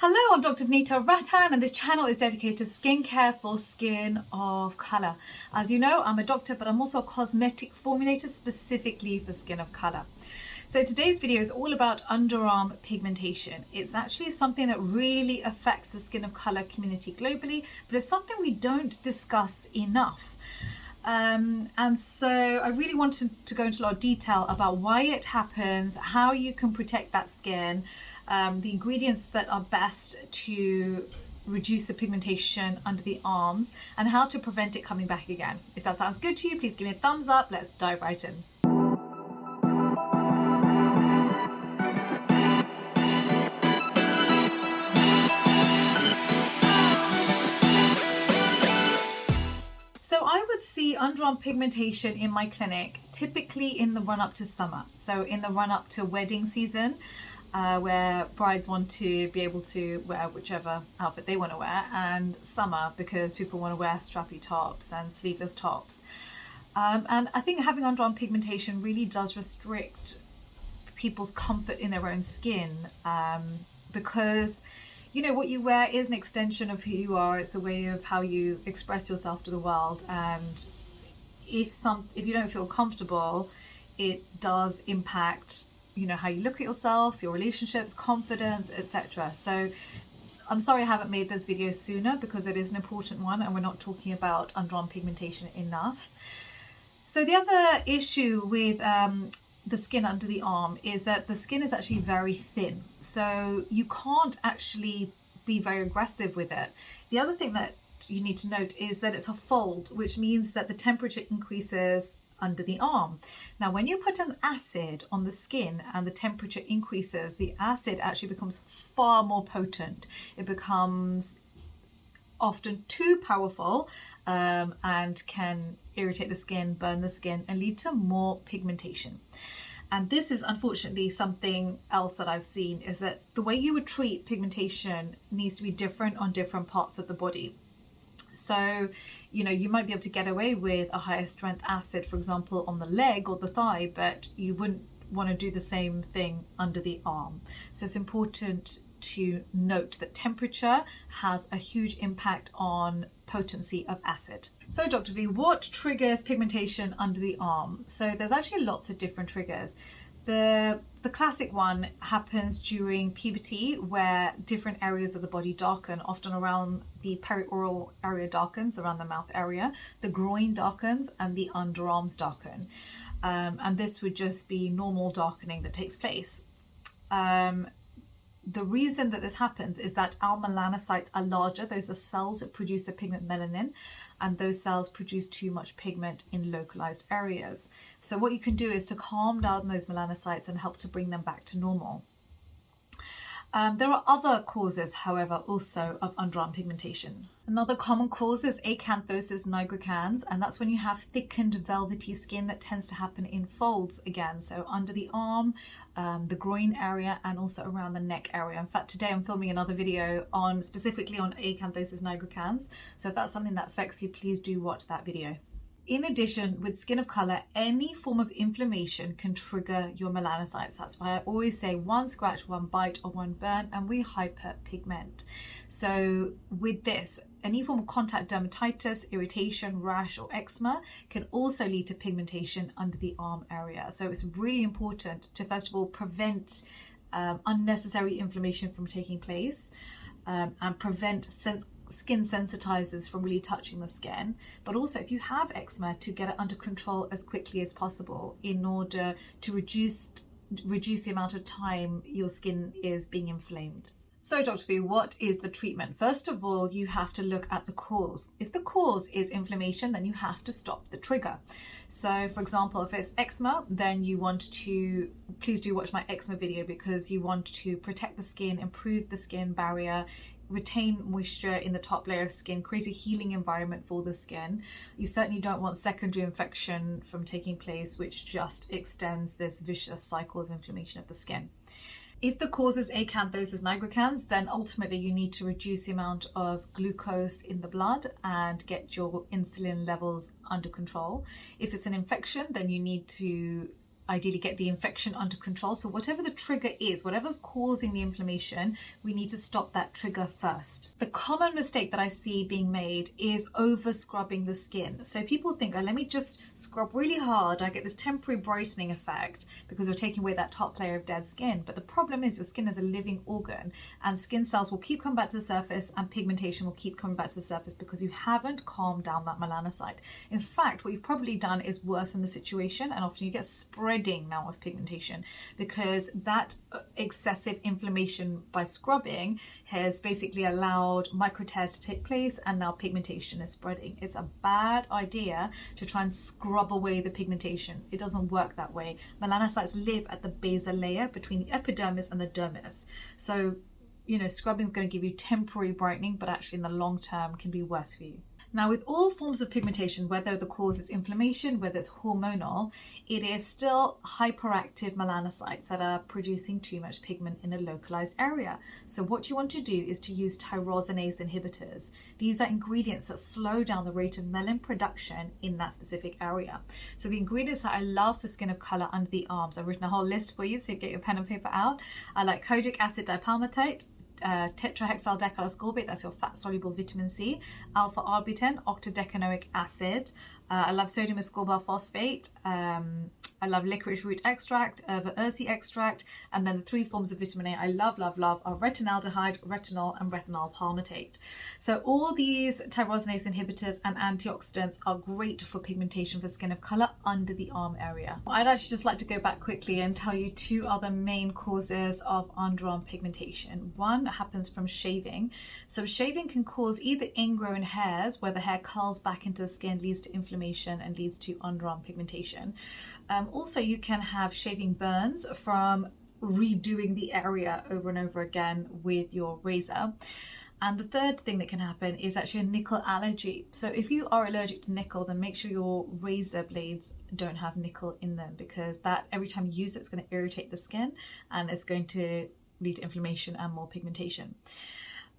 Hello, I'm Dr. Vanita Rattan and this channel is dedicated to skincare for skin of colour. As you know, I'm a doctor, but I'm also a cosmetic formulator specifically for skin of colour. So today's video is all about underarm pigmentation. It's actually something that really affects the skin of colour community globally, but it's something we don't discuss enough. And so I really wanted to go into a lot of detail about why it happens, how you can protect that skin, the ingredients that are best to reduce the pigmentation under the arms, and how to prevent it coming back again. If that sounds good to you, please give me a thumbs up. Let's dive right in. So I would see underarm pigmentation in my clinic typically in the run-up to summer. So in the run-up to wedding season, where brides want to be able to wear whichever outfit they want to wear, and summer because people want to wear strappy tops and sleeveless tops. And I think having underarm pigmentation really does restrict people's comfort in their own skin, because you know, what you wear is an extension of who you are. It's a way of how you express yourself to the world. And if you don't feel comfortable, it does impact, you know, how you look at yourself, your relationships, confidence, etc. So I'm sorry I haven't made this video sooner, because it is an important one and we're not talking about underarm pigmentation enough. So the other issue with the skin under the arm is that the skin is actually very thin, so you can't actually be very aggressive with it. The other thing that you need to note is that it's a fold, which means that the temperature increases under the arm. Now when you put an acid on the skin and the temperature increases, the acid actually becomes far more potent. It becomes often too powerful, and can irritate the skin, burn the skin, and lead to more pigmentation. And this is unfortunately something else that I've seen, is that the way you would treat pigmentation needs to be different on different parts of the body. So, you know, you might be able to get away with a higher strength acid, for example, on the leg or the thigh, but you wouldn't want to do the same thing under the arm. So it's important to note that temperature has a huge impact on potency of acid. So Dr. V, what triggers pigmentation under the arm? So there's actually lots of different triggers. The classic one happens during puberty, where different areas of the body darken, often around the perioral area darkens, around the mouth area, the groin darkens, and the underarms darken. And this would just be normal darkening that takes place. The reason that this happens is that our melanocytes are larger. Those are cells that produce the pigment melanin, and those cells produce too much pigment in localized areas. So what you can do is to calm down those melanocytes and help to bring them back to normal. There are other causes, however, also of underarm pigmentation. Another common cause is acanthosis nigricans, and that's when you have thickened velvety skin that tends to happen in folds again, so under the arm, the groin area, and also around the neck area. In fact, today I'm filming another video specifically on acanthosis nigricans, so if that's something that affects you, please do watch that video. In addition, with skin of colour, any form of inflammation can trigger your melanocytes. That's why I always say one scratch, one bite, or one burn, and we hyperpigment. So with this, any form of contact dermatitis, irritation, rash, or eczema can also lead to pigmentation under the arm area. So it's really important to, first of all, prevent unnecessary inflammation from taking place, and prevent skin sensitizers from really touching the skin, but also if you have eczema, to get it under control as quickly as possible in order to reduce the amount of time your skin is being inflamed. So Dr. V, what is the treatment? First of all, you have to look at the cause. If the cause is inflammation, then you have to stop the trigger. So for example, if it's eczema, then you want to, please do watch my eczema video, because you want to protect the skin, improve the skin barrier, retain moisture in the top layer of skin, create a healing environment for the skin. You certainly don't want secondary infection from taking place, which just extends this vicious cycle of inflammation of the skin. If the cause is acanthosis nigricans, then ultimately you need to reduce the amount of glucose in the blood and get your insulin levels under control. If it's an infection, then you need to ideally get the infection under control. So whatever the trigger is, whatever's causing the inflammation, we need to stop that trigger first. The common mistake that I see being made is over scrubbing the skin. So people think, oh, let me just scrub really hard, I get this temporary brightening effect because you're taking away that top layer of dead skin. But the problem is your skin is a living organ, and skin cells will keep coming back to the surface and pigmentation will keep coming back to the surface because you haven't calmed down that melanocyte. In fact, what you've probably done is worsen the situation, and often you get spreading now of pigmentation because that excessive inflammation by scrubbing has basically allowed micro tears to take place, and now pigmentation is spreading. It's a bad idea to try and scrub away the pigmentation. It doesn't work that way. Melanocytes live at the basal layer between the epidermis and the dermis. So, you know, scrubbing is going to give you temporary brightening, but actually in the long term can be worse for you. Now, with all forms of pigmentation, whether the cause is inflammation, whether it's hormonal, it is still hyperactive melanocytes that are producing too much pigment in a localized area. So what you want to do is to use tyrosinase inhibitors. These are ingredients that slow down the rate of melanin production in that specific area. So the ingredients that I love for skin of color under the arms, I've written a whole list for you, so get your pen and paper out. I like kojic acid dipalmitate, tetrahexyl decaloscorbate, that's your fat soluble vitamin C, alpha arbutin, octadecanoic acid. I love sodium ascorbate phosphate. I love licorice root extract, ursi extract, and then the 3 forms of vitamin A I love are retinaldehyde, retinol, and retinol palmitate. So all these tyrosinase inhibitors and antioxidants are great for pigmentation for skin of color under the arm area. I'd actually just like to go back quickly and tell you 2 other main causes of underarm pigmentation. One happens from shaving. So shaving can cause either ingrown hairs, where the hair curls back into the skin, leads to inflammation and leads to underarm pigmentation. Also, you can have shaving burns from redoing the area over and over again with your razor. And the third thing that can happen is actually a nickel allergy. So if you are allergic to nickel, then make sure your razor blades don't have nickel in them, because that every time you use it, it's going to irritate the skin and it's going to lead to inflammation and more pigmentation.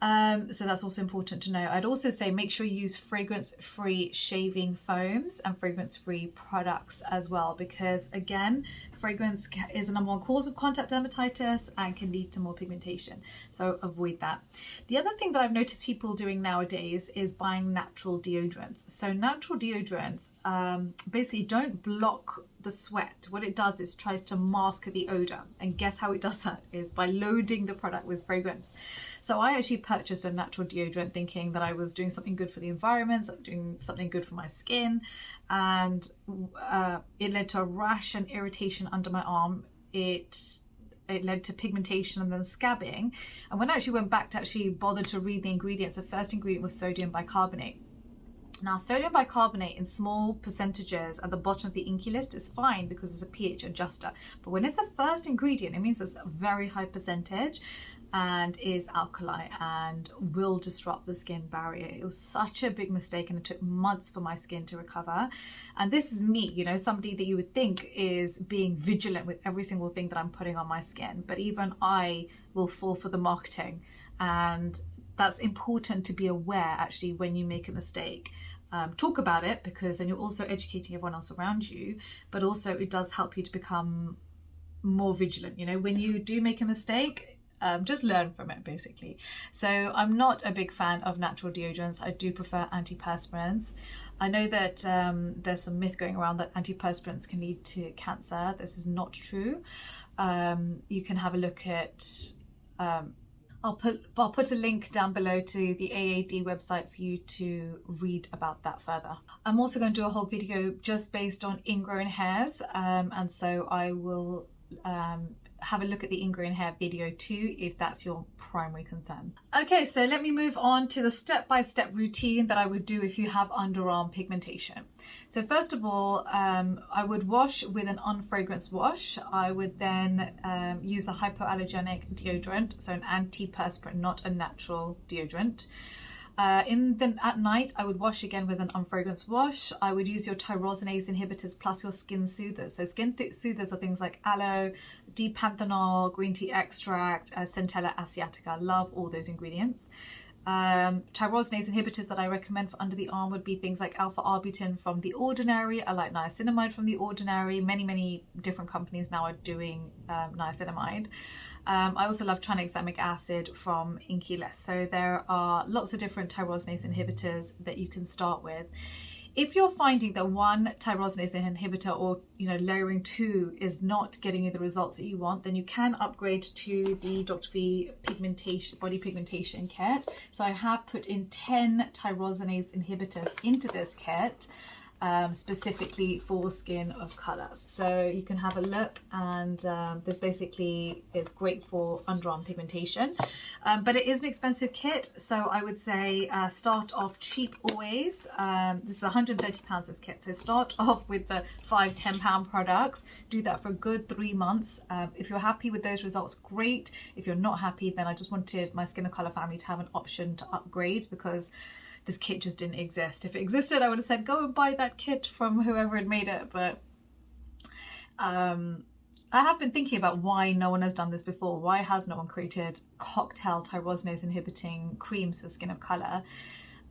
So that's also important to know. I'd also say make sure you use fragrance-free shaving foams and fragrance-free products as well, because again, fragrance is the #1 cause of contact dermatitis and can lead to more pigmentation. So avoid that. The other thing that I've noticed people doing nowadays is buying natural deodorants. So natural deodorants basically don't block the sweat. What it does is tries to mask the odor, and guess how it does that is by loading the product with fragrance. So I actually purchased a natural deodorant thinking that I was doing something good for the environment, doing something good for my skin, and it led to a rash and irritation under my arm. It led to pigmentation and then scabbing. And when I actually went back to actually bother to read the ingredients, the first ingredient was sodium bicarbonate. Now, sodium bicarbonate in small percentages at the bottom of the INCI list is fine because it's a pH adjuster. But when it's the first ingredient, it means it's a very high percentage and is alkali and will disrupt the skin barrier. It was such a big mistake, and it took months for my skin to recover. And this is me, you know, somebody that you would think is being vigilant with every single thing that I'm putting on my skin. But even I will fall for the marketing, and that's important to be aware actually when you make a mistake. Talk about it, because then you're also educating everyone else around you, but also it does help you to become more vigilant. You know, when you do make a mistake, just learn from it basically. So I'm not a big fan of natural deodorants. I do prefer antiperspirants. I know that there's some myth going around that antiperspirants can lead to cancer. This is not true. You can have a look at I'll put a link down below to the AAD website for you to read about that further. I'm also going to do a whole video just based on ingrown hairs, and so I will have a look at the ingrown hair video too, if that's your primary concern. Okay, so let me move on to the step-by-step routine that I would do if you have underarm pigmentation. So first of all, I would wash with an unfragranced wash. I would then use a hypoallergenic deodorant, so an antiperspirant, not a natural deodorant. At night, I would wash again with an unfragranced wash. I would use your tyrosinase inhibitors plus your skin soothers. So skin soothers are things like aloe, D-panthenol, green tea extract, Centella asiatica. Love all those ingredients. Tyrosinase inhibitors that I recommend for under the arm would be things like alpha-arbutin from The Ordinary. I like niacinamide from The Ordinary. Many different companies now are doing niacinamide. I also love tranexamic acid from Inzincable. So there are lots of different tyrosinase inhibitors that you can start with. If you're finding that one tyrosinase inhibitor, or layering two, is not getting you the results that you want, then you can upgrade to the Dr. V pigmentation body pigmentation kit. So I have put in 10 tyrosinase inhibitors into this kit, specifically for skin of color. So you can have a look, and this basically is great for underarm pigmentation, but it is an expensive kit, so I would say start off cheap always. This is £130 this kit, so start off with the £5–10 products. Do that for a good 3 months. If you're happy with those results, great. If you're not happy, then I just wanted my skin of color family to have an option to upgrade, because this kit just didn't exist. If it existed, I would have said go and buy that kit from whoever had made it. But I have been thinking about why no one has done this before. Why has no one created cocktail tyrosinase inhibiting creams for skin of color?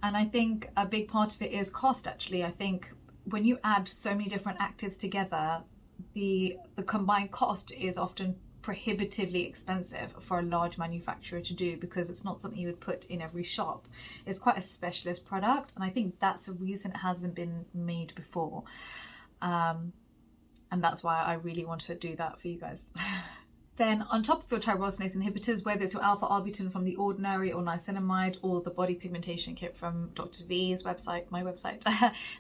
And I think a big part of it is cost, actually. I think when you add so many different actives together, the combined cost is often prohibitively expensive for a large manufacturer to do, because it's not something you would put in every shop. It's quite a specialist product, and I think that's the reason it hasn't been made before, and that's why I really want to do that for you guys. Then on top of your tyrosinase inhibitors, whether it's your alpha-arbutin from The Ordinary or niacinamide or the body pigmentation kit from Dr. V's website, my website,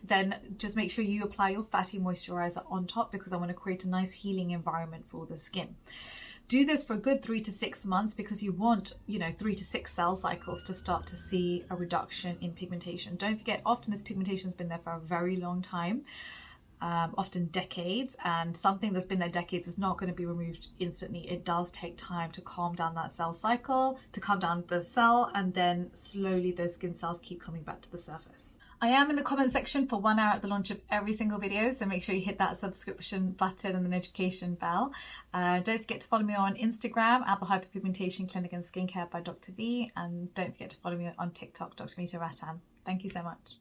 then just make sure you apply your fatty moisturiser on top, because I want to create a nice healing environment for the skin. Do this for a good 3 to 6 months, because you want 3 to 6 cell cycles to start to see a reduction in pigmentation. Don't forget, often this pigmentation has been there for a very long time. Often decades, and something that's been there decades is not going to be removed instantly. It does take time to calm down that cell cycle, to calm down the cell, and then slowly those skin cells keep coming back to the surface. I am in the comment section for 1 hour at the launch of every single video, so make sure you hit that subscription button and the notification bell. Don't forget to follow me on Instagram at the Hyperpigmentation Clinic and Skincare by Dr. V, and don't forget to follow me on TikTok, Dr. Vanita Rattan. Thank you so much.